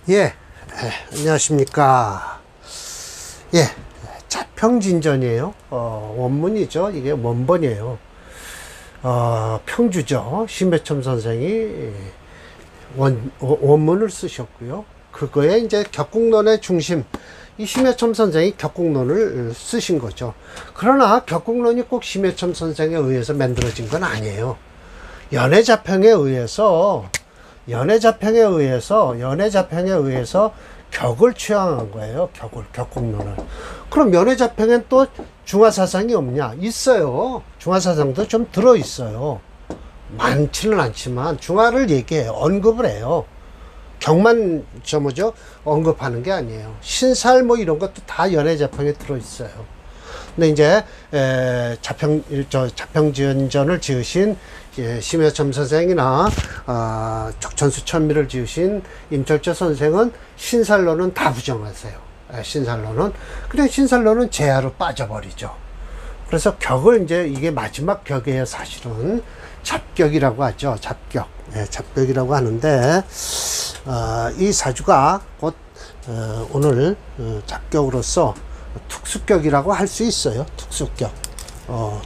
예, 안녕하십니까. 예, 자평진전이에요. 원문이죠. 이게 원본이에요. 평주죠. 심해첨 선생이 원문을 쓰셨고요. 그거에 이제 격국론의 중심, 이 심해첨 선생이 격국론을 쓰신 거죠. 그러나 격국론이 꼭 심해첨 선생에 의해서 만들어진 건 아니에요. 연해자평에 의해서 격을 취향한 거예요. 격국론을. 그럼 연해자평엔 또 중화사상이 없냐? 있어요. 중화사상도 좀 들어있어요. 많지는 않지만 중화를 얘기해요. 언급을 해요. 격만 언급하는 게 아니에요. 신살 뭐 이런 것도 다 연해자평에 들어있어요. 근데 이제 자평지연전을 지으신 심해첨 선생이나 족천수 천미를 지으신 임철조 선생은 신살론은 다 부정하세요. 신살론은 그냥 신살론은 제하로 빠져버리죠. 그래서 격을 이제 이게 마지막 격이에요. 사실은 잡격이라고 하죠. 잡격. 잡격이라고 하는데 이 사주가 곧 오늘 잡격으로서 특수격이라고 할 수 있어요.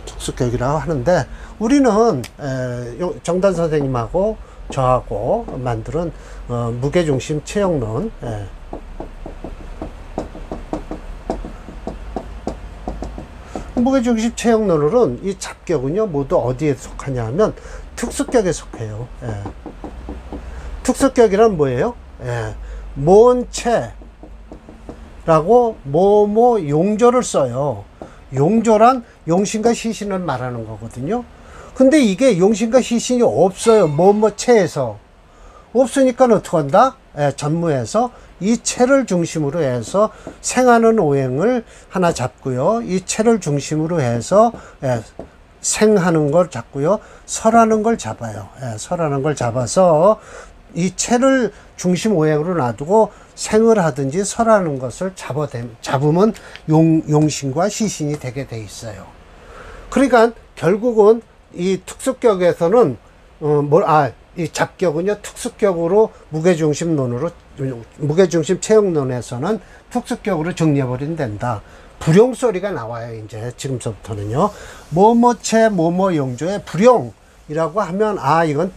특수격이라고 하는데 우리는 정단 선생님하고 저하고 만드는 무게중심 체형론, 무게중심 체형론으로는 이 잡격은요 모두 어디에 속하냐 하면 특수격에 속해요. 특수격이란 뭐예요? 모원체라고 뭐뭐 용조를 써요. 용조란 용신과 시신을 말하는 거거든요. 근데 이게 용신과 시신이 없어요. 뭐뭐체에서 없으니까 어떻게 한다? 전무에서 이 체를 중심으로 해서 생하는 오행을 하나 잡고요. 이 체를 중심으로 해서 생하는 걸 잡고요. 설하는 걸 잡아요. 설하는 걸 잡아서 이 체를 중심 오행으로 놔두고 생을 하든지 설하는 것을 잡으면 용신과 시신이 되게 돼 있어요. 그러니까 결국은 이 특수격에서는 이 잡격은요 특수격으로 무게중심 체형론에서는 특수격으로 정리해버리면 된다. 불용소리가 나와요. 이제 지금서부터는요 뭐뭐체 뭐뭐용조의 불용이라고 하면 이건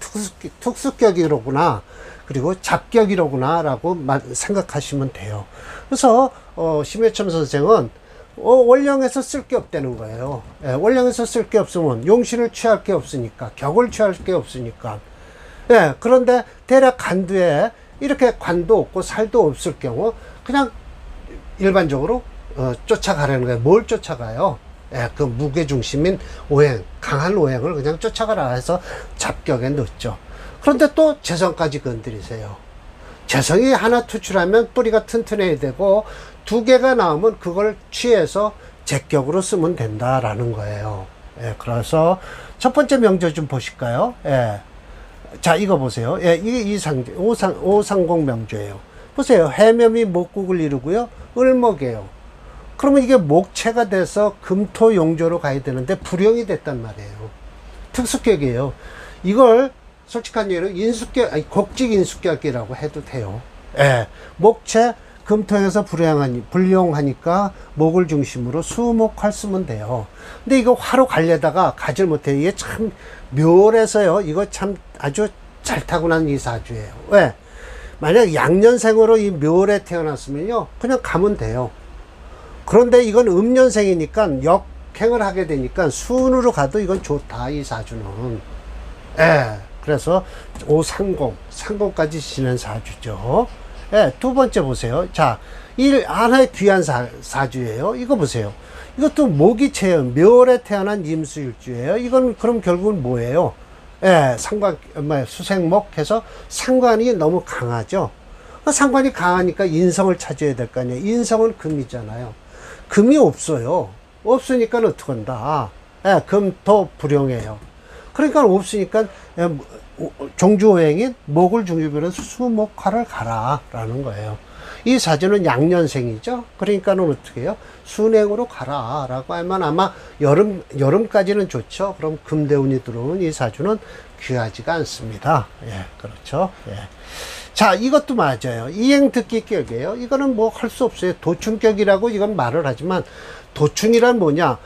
특수격이로구나, 그리고 잡격이로구나 라고 생각하시면 돼요. 그래서 심해첨 선생은 원령에서 쓸 게 없다는 거예요. 원령에서 쓸 게 없으면 용신을 취할 게 없으니까, 격을 취할 게 없으니까. 그런데 대략 간두에 이렇게 관도 없고 살도 없을 경우 그냥 일반적으로 쫓아가라는 거예요. 뭘 쫓아가요? 그 무게중심인 오행, 강한 오행을 그냥 쫓아가라 해서 잡격에 넣었죠. 그런데 또 재성까지 건드리세요. 재성이 하나 투출하면 뿌리가 튼튼해야 되고 두 개가 나오면 그걸 취해서 제격으로 쓰면 된다라는 거예요. 그래서 첫 번째 명조 좀 보실까요? 자, 이거 보세요. 이게 오상공 명조예요. 보세요. 해묘이 목국을 이루고요. 을목이에요. 그러면 이게 목체가 돼서 금토용조로 가야 되는데 불용이 됐단 말이에요. 특수격이에요. 이걸 솔직한 예로 곡직인수격이라고 해도 돼요. 목체 금토에서 불용하니까 목을 중심으로 수목할 쓰면 돼요. 근데 이거 화로 가려다가 가질 못해요. 이게 참 묘해서요. 이거 참 아주 잘 타고난 이 사주예요. 왜? 만약 양년생으로 이 묘에 태어났으면요 그냥 가면 돼요. 그런데 이건 음년생이니까 역행을 하게 되니까 순으로 가도 이건 좋다, 이 사주는. 그래서 상공까지 지낸 사주죠. 두 번째 보세요. 자, 하나의 귀한 사주예요. 이거 보세요. 이것도 목이체요. 묘에 태어난 임수일주예요. 이건 그럼 결국은 뭐예요? 수생목 해서 상관이 너무 강하죠. 상관이 강하니까 인성을 찾아야 될 거 아니에요. 인성은 금이잖아요. 금이 없어요. 없으니까 어떻게 한다? 금토 불용해요. 그러니까 없으니까 종주오행인 목을 중심으로 해서 수목화를 가라 라는 거예요. 이 사주는 양년생이죠. 그러니까는 어떻게 해요? 순행으로 가라 라고 하면 아마 여름까지는 좋죠. 그럼 금대운이 들어오는 이 사주는 귀하지가 않습니다. 그렇죠. 자, 이것도 맞아요. 이행특기격이에요. 이거는 뭐 할 수 없어요. 도충격이라고 이건 말을 하지만, 도충이란 뭐냐?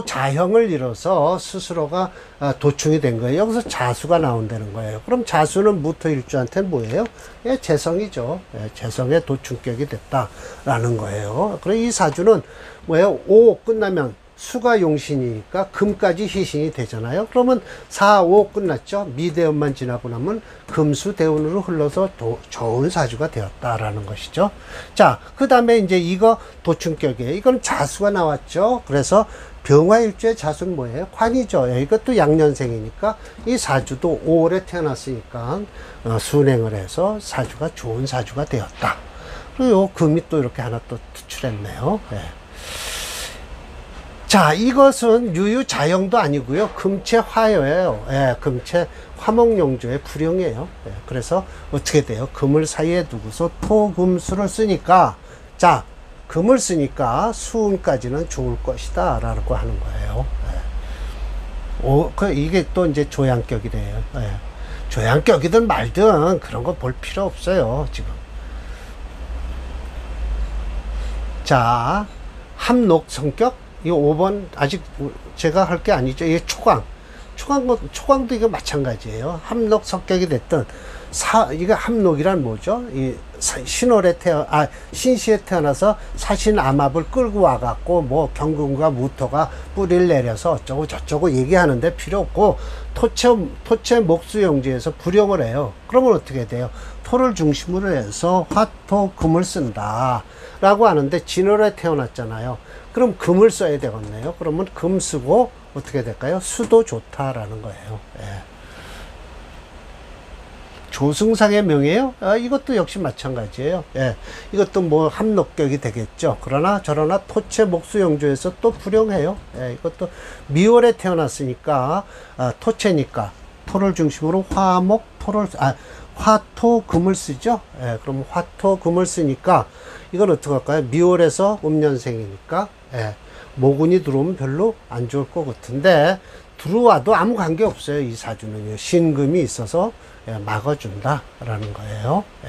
자형을 이뤄서 스스로가 도충이 된 거예요. 여기서 자수가 나온다는 거예요. 그럼 자수는 무토일주한테는 뭐예요? 예, 재성이죠. 예, 재성의 도충격이 됐다라는 거예요. 그럼 이 사주는 뭐예요? 오 끝나면 수가 용신이니까 금까지 희신이 되잖아요. 그러면 4, 5 끝났죠. 미대운만 지나고 나면 금수대운으로 흘러서 좋은 사주가 되었다라는 것이죠. 자, 그 다음에 이제 이거 도충격이에요. 이건 자수가 나왔죠. 그래서 병화일주의 자수는 뭐예요? 관이죠. 이것도 양년생이니까 이 사주도 5월에 태어났으니까 순행을 해서 사주가 좋은 사주가 되었다. 그리고 금이 또 이렇게 하나 또 투출했네요. 예. 자, 이것은 유유자형도 아니고요. 금체화예요. 예, 금체 화목용조의 불용이에요. 예, 그래서 어떻게 돼요? 금을 사이에 두고서 토금수를 쓰니까, 자, 금을 쓰니까 수운까지는 좋을 것이다 라고 하는 거예요. 예. 이게 또 이제 조양격이래요. 예. 조양격이든 말든 그런 거 볼 필요 없어요, 지금. 자, 합록 성격. 이 5번 아직 제가 할 게 아니죠. 이게 초광도 이거 마찬가지예요. 합록 성격이 됐든 이게 합록이란 뭐죠? 이 신시에 태어나서 사신암합을 끌고 와갖고 뭐 경금과 무토가 뿌리를 내려서 어쩌고 저쩌고 얘기하는데 필요 없고, 토체 목수용지에서 불용을 해요. 그러면 어떻게 돼요? 토를 중심으로 해서 화토 금을 쓴다 라고 하는데, 진월에 태어났잖아요. 그럼 금을 써야 되겠네요. 그러면 금 쓰고 어떻게 될까요? 수도 좋다라는 거예요. 예. 조승상의 명예요? 이것도 역시 마찬가지예요. 예. 이것도 뭐 합록격이 되겠죠. 그러나 저러나 토체 목수용조에서 또 불용해요. 예. 이것도 미월에 태어났으니까 토체니까 토를 중심으로 화토 금을 쓰죠. 예. 그럼 화토 금을 쓰니까 이건 어떻게 할까요? 미월에서 음년생이니까 예. 모군이 들어오면 별로 안 좋을 것 같은데, 들어와도 아무 관계 없어요. 이 사주는요. 신금이 있어서 예, 막아준다라는 거예요. 예.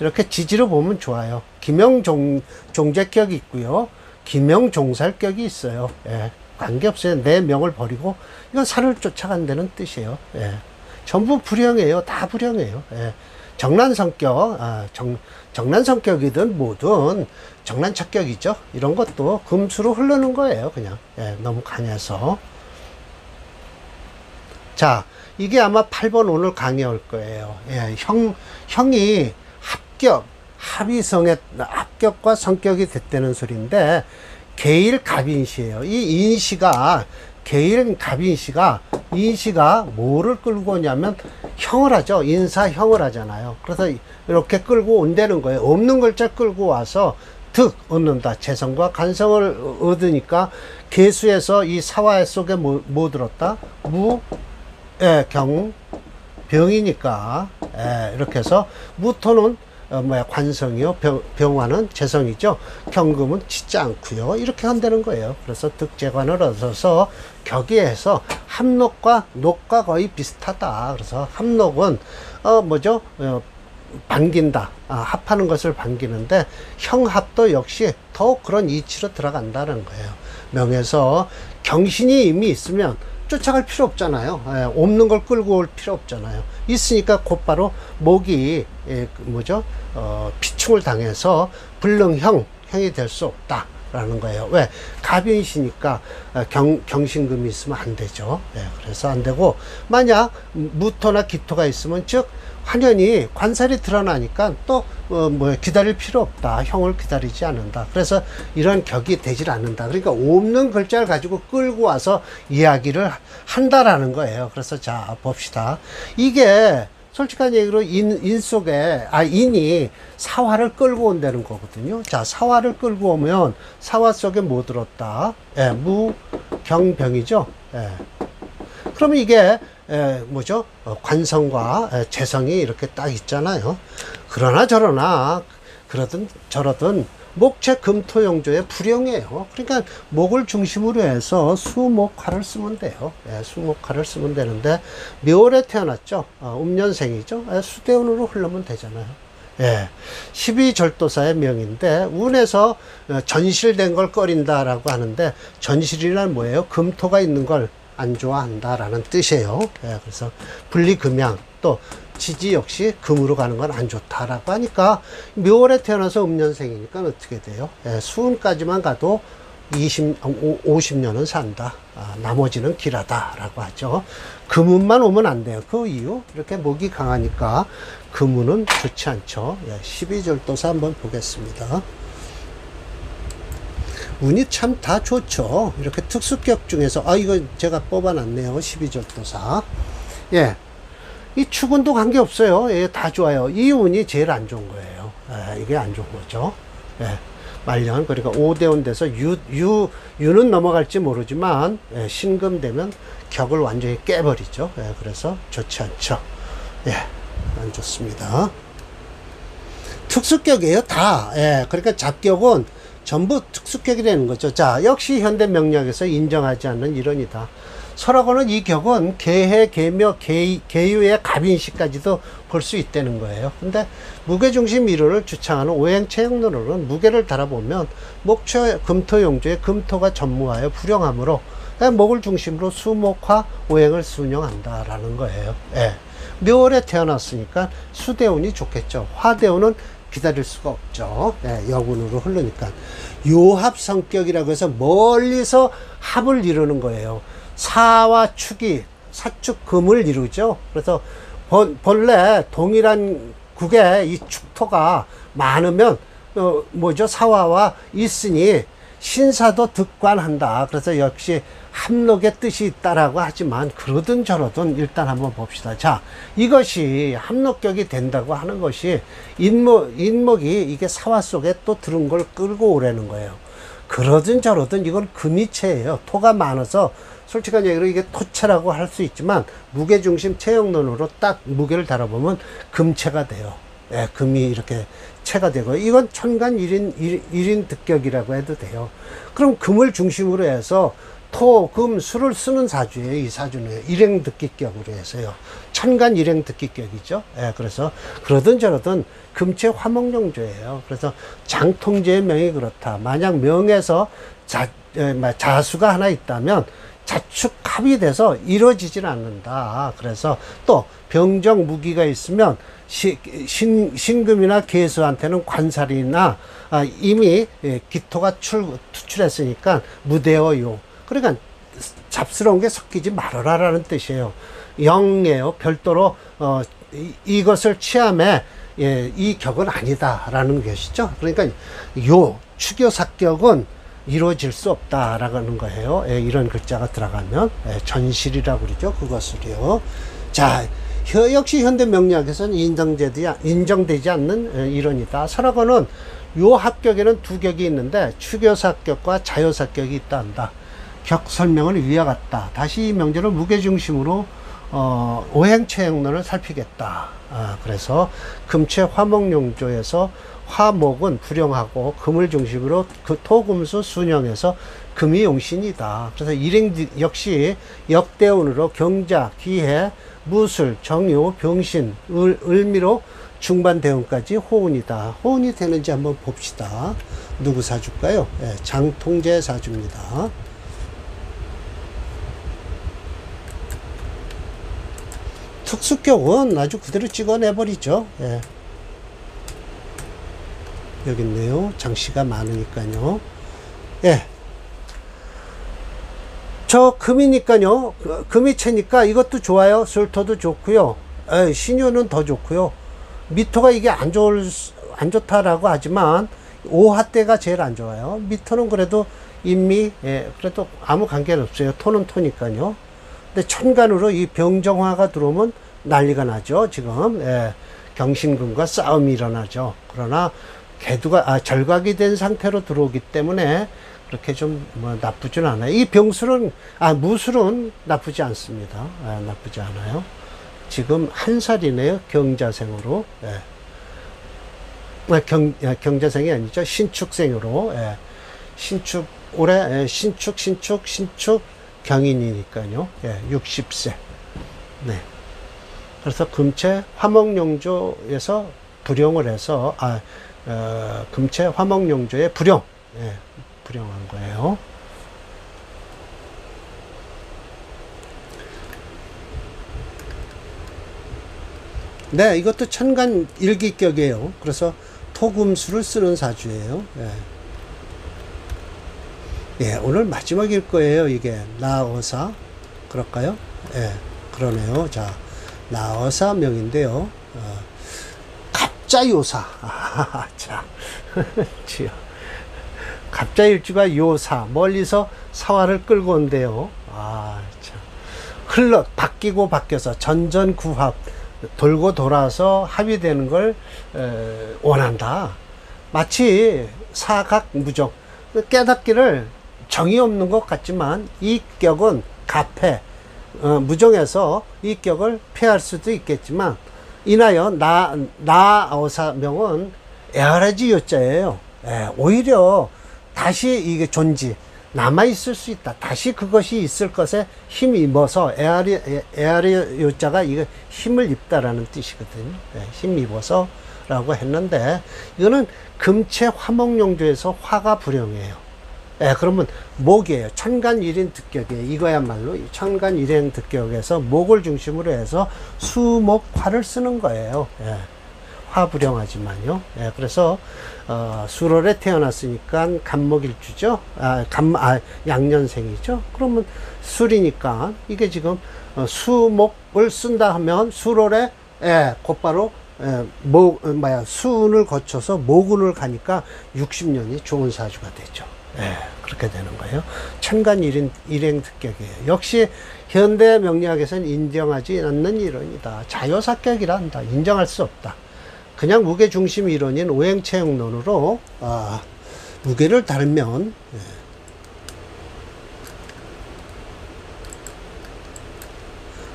이렇게 지지로 보면 좋아요. 기명종재격이 있고요. 기명종살격이 있어요. 예. 관계 없어요. 내 명을 버리고 이건 산을 쫓아간다는 뜻이에요. 예. 전부 불형이에요. 다 불형이에요. 예. 정난성격, 정난성격이든 뭐든 정난착격이죠. 이런 것도 금수로 흐르는 거예요. 그냥 예, 너무 강해서. 자, 이게 아마 8번 오늘 강의 올 거예요. 예, 형이 합격과 성격이 됐다는 소리인데, 계일갑인시예요. 이 인시가, 계일갑인시가, 인시가 뭐를 끌고 오냐면 형을 하죠. 인사형을 하잖아요. 그래서 이렇게 끌고 온다는 거예요. 없는 글자 끌고 와서 득 얻는다. 재성과 간성을 얻으니까 계수에서 이 사화 속에 뭐 들었다? 병이니까 이렇게 해서 무토는 관성이요, 병화는 재성이죠. 경금은 짓지 않고요. 이렇게 한다는 거예요. 그래서 득재관을 얻어서 격의해서 합록과 녹과 거의 비슷하다. 그래서 합록은 반긴다. 합하는 것을 반기는데, 형합도 역시 더욱 그런 이치로 들어간다는 거예요. 명에서 경신이 이미 있으면 쫓아갈 필요 없잖아요. 예, 없는 걸 끌고 올 필요 없잖아요. 있으니까 곧바로 목이 피충을 당해서 형이 될 수 없다 라는 거예요. 왜? 갑인시니까 경신금이 있으면 안 되죠. 예, 그래서 안 되고, 만약 무토나 기토가 있으면, 즉 환연히 관살이 드러나니까 또 기다릴 필요 없다. 형을 기다리지 않는다. 그래서 이런 격이 되질 않는다. 그러니까 없는 글자를 가지고 끌고 와서 이야기를 한다라는 거예요. 그래서 자, 봅시다. 이게 솔직한 얘기로 인이 사화를 끌고 온다는 거거든요. 자, 사화를 끌고 오면 사화 속에 뭐 들었다? 예, 무경병이죠. 예. 그러면 이게 관성과 재성이 이렇게 딱 있잖아요. 그러나 저러나, 그러든 저러든 목체 금토용조의 불용이에요. 그러니까 목을 중심으로 해서 수목화를 쓰면 돼요. 예, 수목화를 쓰면 되는데 묘월에 태어났죠. 음년생이죠. 예, 수대운으로 흐르면 되잖아요. 예, 12절도사의 명인데 운에서 전실된 걸 꺼린다라고 하는데 전실이란 뭐예요? 금토가 있는 걸 안 좋아한다라는 뜻이에요. 예, 그래서 분리금양 또 지지 역시 금으로 가는 건 안 좋다라고 하니까 묘월에 태어나서 음년생이니까 어떻게 돼요? 예, 수운까지만 가도 50년은 산다. 나머지는 길하다라고 하죠. 금운만 오면 안 돼요. 그 이유 이렇게 목이 강하니까 금운은 좋지 않죠. 예, 12절도사 한번 보겠습니다. 운이 참 다 좋죠. 이렇게 특수격 중에서 이거 제가 뽑아놨네요. 12절도사. 예, 이 축운도 관계없어요. 예, 다 좋아요. 이 운이 제일 안 좋은 거예요. 예, 이게 안 좋은 거죠. 예, 말년 그러니까 5대운 돼서 유는 넘어갈지 모르지만 예, 신금되면 격을 완전히 깨버리죠. 예, 그래서 좋지 않죠. 예, 안 좋습니다. 특수격이에요. 다. 예, 그러니까 잡격은 전부 특수격이 되는 거죠. 자, 역시 현대 명리학에서 인정하지 않는 이론이다. 설하고는 이 격은 개해, 개묘, 개유의 갑인시까지도 볼 수 있다는 거예요. 근데 무게중심 이론을 주창하는 오행체형론으로는 무게를 달아보면 목초 금토용조의 금토가 전무하여 불용하므로 목을 중심으로 수목화 오행을 순영한다라는 거예요. 예. 묘월에 태어났으니까 수대운이 좋겠죠. 화대운은 기다릴 수가 없죠. 예, 여군으로 흐르니까. 요합 성격이라고 해서 멀리서 합을 이루는 거예요. 사와 축이 사축 금을 이루죠. 그래서 본래 동일한 국에 이 축토가 많으면 사화와 있으니 신사도 득관한다. 그래서 역시 합록의 뜻이 있다라고 하지만 그러든 저러든 일단 한번 봅시다. 자, 이것이 합록격이 된다고 하는 것이 인목이 이게 사화 속에 또 들은 걸 끌고 오라는 거예요. 그러든 저러든 이건 금이체예요. 토가 많아서 솔직한 얘기로 이게 토체라고 할 수 있지만 무게중심 체형론으로 딱 무게를 달아보면 금체가 돼요. 예, 금이 이렇게 체가 되고 이건 천간 1인 득격이라고 해도 돼요. 그럼 금을 중심으로 해서 토, 금, 수를 쓰는 사주예요. 이 사주는 일행득기격으로 해서요. 천간 일행득기격이죠. 예, 그래서 그러든 저러든 금체 화목용조예요. 그래서 장통제의 명이 그렇다. 만약 명에서 자수가 하나 있다면 자축합이 돼서 이루어지질 않는다. 그래서 또 병정 무기가 있으면 신금이나 계수한테는 관살이나 이미 기토가 투출했으니까 무대어요. 그러니까 잡스러운 게 섞이지 말아라라는 뜻이에요. 영이에요. 별도로 이것을 취함에 이 격은 아니다라는 것이죠. 그러니까 요 추교삭격은 이루어질 수 없다라는 거예요. 이런 글자가 들어가면 전실이라고 그러죠. 그것을요. 자, 역시 현대 명리학에서는 인정되지 않는 이론이다. 설하고는 요 합격에는 두 격이 있는데 추교삭격과 자요삭격이 있다 한다. 격 설명은 위와 같다. 다시 이 명제를 무게중심으로 오행체형론을 살피겠다. 그래서 금체 화목용조에서 화목은 불용하고 금을 중심으로 그 토금수 순영해서 금이 용신이다. 그래서 일행 역시 역대운으로 경자, 기해, 무술, 정유, 병신, 을미로 중반대운까지 호운이다. 호운이 되는지 한번 봅시다. 누구 사주일까요? 예, 장통제 사주입니다. 특수격은 아주 그대로 찍어내버리죠. 예. 여기 있네요. 장씨가 많으니까요. 예. 저 금이니까요. 금이체니까 이것도 좋아요. 술토도 좋고요. 신유는 더 좋고요. 미토가 이게 안 좋다라고 하지만 오화 때가 제일 안 좋아요. 미토는 그래도 그래도 아무 관계는 없어요. 토는 토니까요. 근데 천간으로 이 병정화가 들어오면 난리가 나죠. 지금 경신금과 싸움이 일어나죠. 그러나 개두가 절각이 된 상태로 들어오기 때문에 그렇게 좀 나쁘진 않아요. 이 병술은 무술은 나쁘지 않습니다. 나쁘지 않아요. 지금 한 살이네요. 경자생으로. 경자생이 아니죠. 신축생으로, 예. 올해, 신축, 경인이니까요. 예, 60세. 네. 그래서 금체 화목용조에서 불용을 해서, 금체 화목용조의 불용. 예, 불용한 거예요. 네, 이것도 천간 일기격이에요. 그래서 토금수를 쓰는 사주예요. 예. 예, 오늘 마지막일 거예요. 이게 나어사 그럴까요? 예, 그러네요. 자, 나어사명인데요. 갑자요사. 자, 갑자일주가 요사, 멀리서 사화를 끌고 온대요. 참. 바뀌고 바뀌어서 전전구합, 돌고 돌아서 합의되는 걸 원한다. 마치 사각무정, 깨닫기를 정이 없는 것 같지만 이 격은 가패, 무정에서 이 격을 피할 수도 있겠지만, 인하여 나어사명은 에아라지 요자예요. 오히려 다시 이게 존재 남아있을 수 있다. 다시 그것이 있을 것에 힘이 입어서, 에아리 요자가 이거 힘을 입다라는 뜻이거든요. 힘 입어서 라고 했는데, 이거는 금체 화목용조에서 화가 불용이에요. 그러면 목이에요. 천간일인 득격이에요. 이거야말로 천간일행 득격에서 목을 중심으로 해서 수목화를 쓰는 거예요. 화불용하지만요. 그래서 수월에 태어났으니까 간목일주죠. 양년생이죠. 그러면 술이니까 이게 지금 수목을 쓴다 하면 수월에 곧바로 수운을 거쳐서 모군을 가니까 60년이 좋은 사주가 되죠. 그렇게 되는 거예요. 천간 일행 득격이에요. 역시 현대 명리학에서는 인정하지 않는 이론이다. 자요사격이라 한다. 인정할 수 없다. 그냥 무게중심 이론인 오행체형론으로 무게를 달면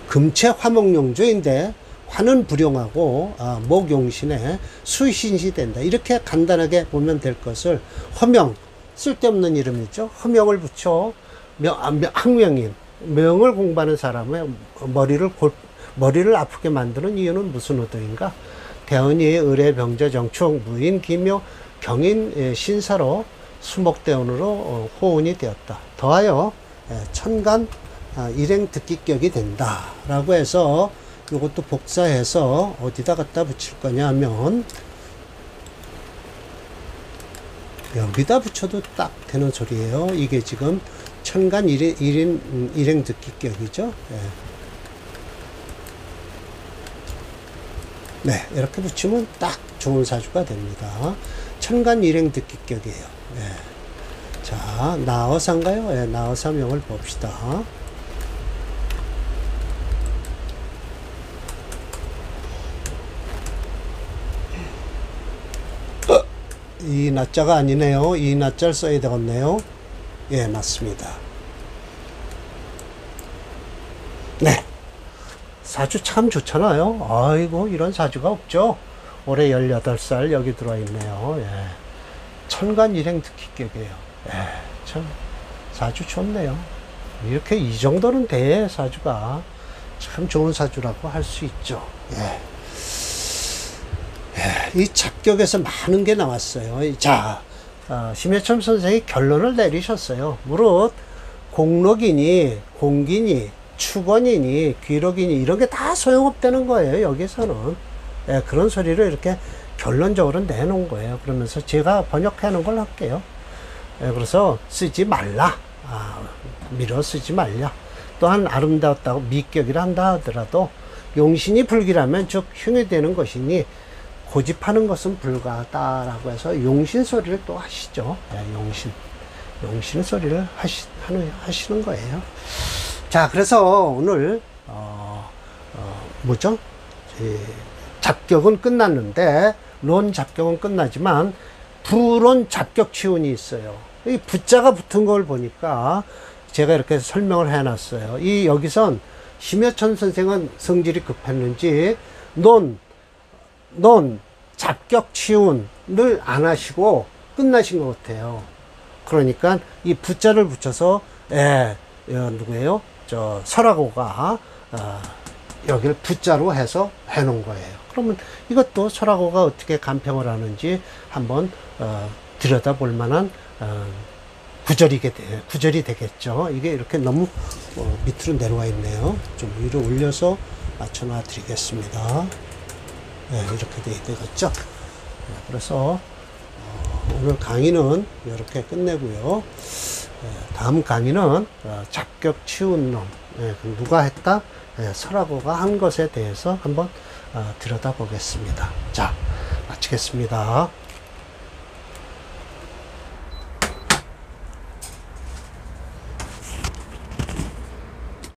금체 화목용조인데 화는 불용하고 목용신에 수신시 된다. 이렇게 간단하게 보면 될 것을 허명, 쓸데없는 이름이죠. 허명을 붙여 학명인, 명을 공부하는 사람의 머리를 아프게 만드는 이유는 무슨 의도인가? 대언이 의례 병자 정축 무인 기묘 경인 신사로 수목대운으로 호운이 되었다. 더하여 천간 일행 득기격이 된다 라고 해서 이것도 복사해서 어디다 갖다 붙일 거냐 하면 여기다 붙여도 딱 되는 소리예요. 이게 지금 천간 일행 득기격이죠. 네, 이렇게 붙이면 딱 좋은 사주가 됩니다. 천간 일행 득기격이에요. 자, 나어사인가요? 나어사명을 봅시다. 이 나자가 아니네요. 이 나자를 써야 되겠네요. 맞습니다. 네. 사주 참 좋잖아요. 아이고, 이런 사주가 없죠. 올해 18살 여기 들어와 있네요. 천간 일행 득기격이에요. 참, 사주 좋네요. 이렇게 이 정도는 돼, 사주가. 참 좋은 사주라고 할 수 있죠. 이 잡격에서 많은 게 나왔어요. 자, 심해첨 선생이 결론을 내리셨어요. 무릇 공록이니 공기니 축원이니 귀록이니 이런 게 다 소용없다는 거예요. 여기서는 그런 소리를 이렇게 결론적으로 내놓은 거예요. 그러면서 제가 번역하는 걸 할게요. 그래서 쓰지 말라. 밀어 쓰지 말라. 또한 아름다웠다고 미격이라 한다 하더라도 용신이 불기라면 즉 흉이 되는 것이니 고집하는 것은 불가하다라고 해서 용신 소리를 또 하시죠. 용신 소리를 하시는 거예요. 자, 그래서 오늘 뭐죠? 잡격은 끝났는데 론 잡격은 끝나지만 부론 잡격 치운이 있어요. 이 부자가 붙은 걸 보니까 제가 이렇게 설명을 해놨어요. 여기선 심여천 선생은 성질이 급했는지 논 잡격치운을 안 하시고 끝나신 것 같아요. 그러니까 이 부자를 붙여서 누구예요? 저 설하고가 여기를 부자로 해서 해놓은 거예요. 그러면 이것도 설하고가 어떻게 간평을 하는지 한번 들여다볼 만한 구절이 되겠죠. 이게 이렇게 너무 밑으로 내려와 있네요. 좀 위로 올려서 맞춰놔 드리겠습니다. 네, 이렇게 되겠죠. 그래서 오늘 강의는 이렇게 끝내고요. 다음 강의는 잡격 치운 놈, 누가 했다? 설하고가 한 것에 대해서 한번 들여다보겠습니다. 자, 마치겠습니다.